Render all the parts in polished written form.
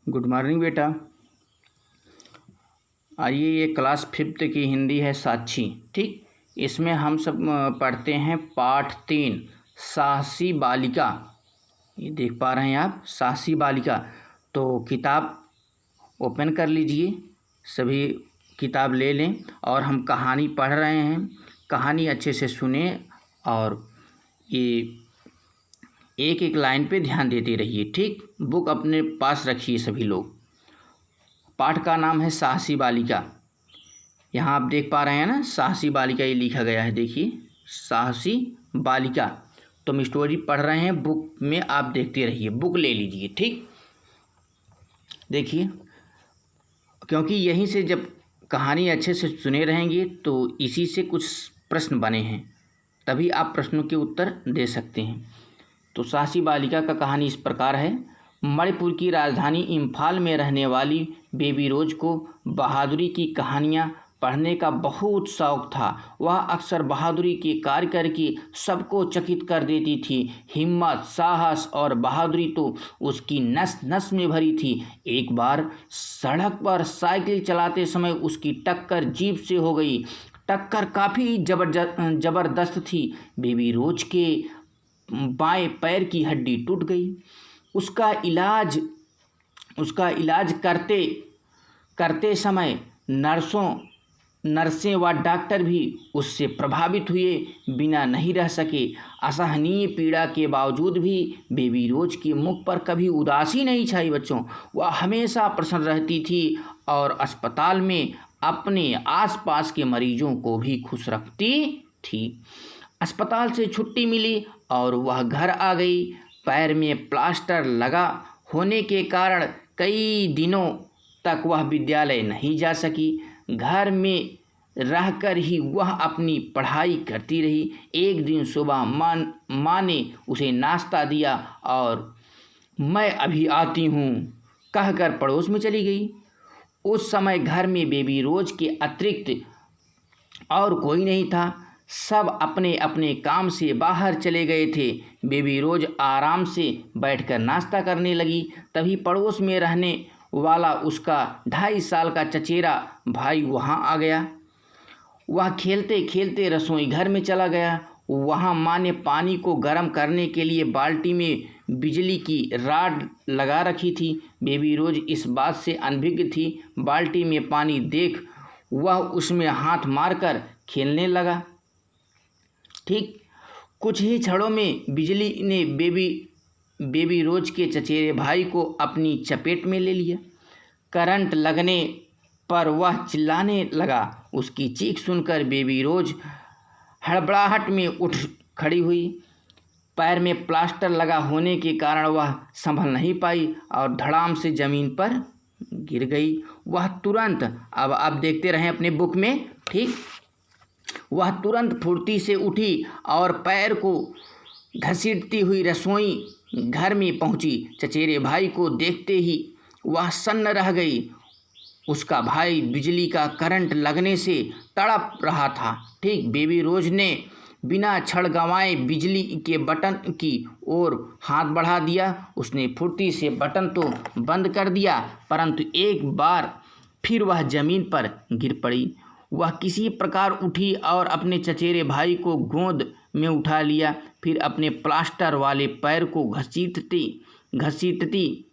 Good morning बेटा। आइए, ये क्लास 5th की हिंदी है साक्षी। ठीक, इसमें हम सब पढ़ते हैं पाठ 3 साहसी बालिका। ये देख पा रहे हैं आप, साहसी बालिका। तो किताब ओपन कर लीजिए, सभी किताब ले लें और हम कहानी पढ़ रहे हैं। कहानी अच्छे से सुने और ये एक एक लाइन पे ध्यान देते रहिए। ठीक, बुक अपने पास रखिए सभी लोग। पाठ का नाम है साहसी बालिका। यहाँ आप देख पा रहे हैं ना, साहसी बालिका ये लिखा गया है। देखिए, साहसी बालिका। तो हम स्टोरी पढ़ रहे हैं, बुक में आप देखते रहिए। बुक ले लीजिए। ठीक, देखिए, क्योंकि यहीं से जब कहानी अच्छे से सुने रहेंगे तो इसी से कुछ प्रश्न बने हैं, तभी आप प्रश्नों के उत्तर दे सकते हैं। तो साहसी बालिका का कहानी इस प्रकार है। मणिपुर की राजधानी इम्फाल में रहने वाली बेबी रोज को बहादुरी की कहानियाँ पढ़ने का बहुत शौक था। वह अक्सर बहादुरी के कार्य करके सबको चकित कर देती थी। हिम्मत, साहस और बहादुरी तो उसकी नस नस में भरी थी। एक बार सड़क पर साइकिल चलाते समय उसकी टक्कर जीप से हो गई। टक्कर काफ़ी जबरदस्त थी। बेबी रोज के बाएं पैर की हड्डी टूट गई। उसका इलाज करते करते समय नर्सें व डॉक्टर भी उससे प्रभावित हुए बिना नहीं रह सके। असहनीय पीड़ा के बावजूद भी बेबी रोज के मुख पर कभी उदासी नहीं छाई बच्चों। वह हमेशा प्रसन्न रहती थी और अस्पताल में अपने आसपास के मरीजों को भी खुश रखती थी। अस्पताल से छुट्टी मिली और वह घर आ गई। पैर में प्लास्टर लगा होने के कारण कई दिनों तक वह विद्यालय नहीं जा सकी। घर में रहकर ही वह अपनी पढ़ाई करती रही। एक दिन सुबह माँ ने उसे नाश्ता दिया और मैं अभी आती हूँ कहकर पड़ोस में चली गई। उस समय घर में बेबी रोज के अतिरिक्त और कोई नहीं था। सब अपने अपने काम से बाहर चले गए थे। बेबी रोज आराम से बैठकर नाश्ता करने लगी। तभी पड़ोस में रहने वाला उसका 2.5 साल का चचेरा भाई वहाँ आ गया। वह खेलते खेलते रसोई घर में चला गया। वहाँ माँ ने पानी को गर्म करने के लिए बाल्टी में बिजली की रॉड लगा रखी थी। बेबी रोज इस बात से अनभिज्ञ थी। बाल्टी में पानी देख वह उसमें हाथ मारकर खेलने लगा। ठीक, कुछ ही क्षणों में बिजली ने बेबी रोज के चचेरे भाई को अपनी चपेट में ले लिया। करंट लगने पर वह चिल्लाने लगा। उसकी चीख सुनकर बेबी रोज हड़बड़ाहट में उठ खड़ी हुई। पैर में प्लास्टर लगा होने के कारण वह संभल नहीं पाई और धड़ाम से ज़मीन पर गिर गई। वह तुरंत, अब आप देखते रहें अपने बुक में। ठीक, वह तुरंत फुर्ती से उठी और पैर को घसीटती हुई रसोई घर में पहुंची। चचेरे भाई को देखते ही वह सन्न रह गई। उसका भाई बिजली का करंट लगने से तड़प रहा था। ठीक, बेबी रोज ने बिना क्षण गंवाए बिजली के बटन की ओर हाथ बढ़ा दिया। उसने फुर्ती से बटन तो बंद कर दिया, परंतु एक बार फिर वह ज़मीन पर गिर पड़ी। वह किसी प्रकार उठी और अपने चचेरे भाई को गोद में उठा लिया। फिर अपने प्लास्टर वाले पैर को घसीटती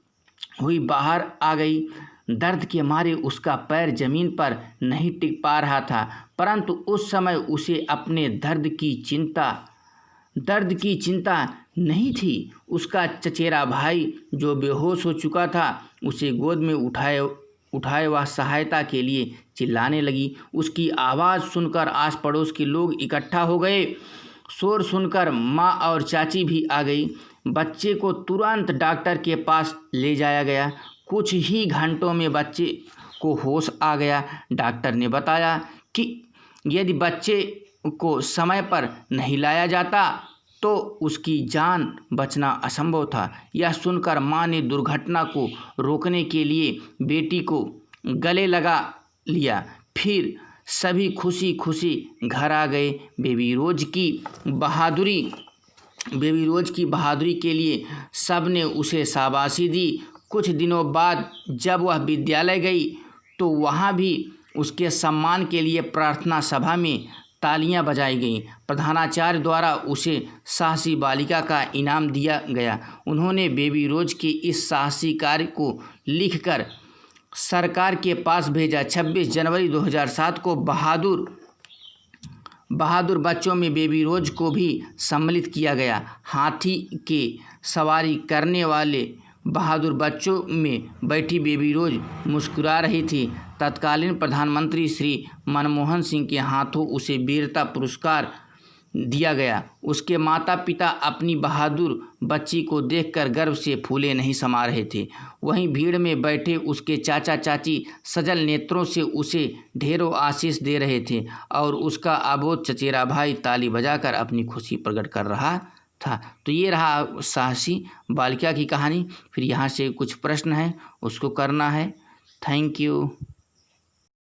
हुई बाहर आ गई। दर्द के मारे उसका पैर जमीन पर नहीं टिक पा रहा था, परंतु उस समय उसे अपने दर्द की चिंता नहीं थी। उसका चचेरा भाई जो बेहोश हो चुका था उसे गोद में उठाए वह सहायता के लिए चिल्लाने लगी। उसकी आवाज़ सुनकर आस पड़ोस के लोग इकट्ठा हो गए। शोर सुनकर माँ और चाची भी आ गई। बच्चे को तुरंत डॉक्टर के पास ले जाया गया। कुछ ही घंटों में बच्चे को होश आ गया। डॉक्टर ने बताया कि यदि बच्चे को समय पर नहीं लाया जाता तो उसकी जान बचना असंभव था। यह सुनकर माँ ने दुर्घटना को रोकने के लिए बेटी को गले लगा लिया। फिर सभी खुशी खुशी घर आ गए। बेबी रोज की बहादुरी के लिए सब ने उसे शाबाशी दी, कुछ दिनों बाद जब वह विद्यालय गई तो वहाँ भी उसके सम्मान के लिए प्रार्थना सभा में तालियां बजाई गईं। प्रधानाचार्य द्वारा उसे साहसी बालिका का इनाम दिया गया। उन्होंने बेबी रोज के इस साहसी कार्य को लिखकर सरकार के पास भेजा। 26 जनवरी 2007 को बहादुर बच्चों में बेबी रोज को भी सम्मिलित किया गया। हाथी के सवारी करने वाले बहादुर बच्चों में बैठी बेबी रोज मुस्कुरा रही थी। तत्कालीन प्रधानमंत्री श्री मनमोहन सिंह के हाथों उसे वीरता पुरस्कार दिया गया। उसके माता पिता अपनी बहादुर बच्ची को देखकर गर्व से फूले नहीं समा रहे थे। वहीं भीड़ में बैठे उसके चाचा चाची सजल नेत्रों से उसे ढेरों आशीष दे रहे थे और उसका अबोध चचेरा भाई ताली बजाकर अपनी खुशी प्रकट कर रहा था। तो ये रहा साहसी बालिका की कहानी। फिर यहाँ से कुछ प्रश्न है उसको करना है। Thank you.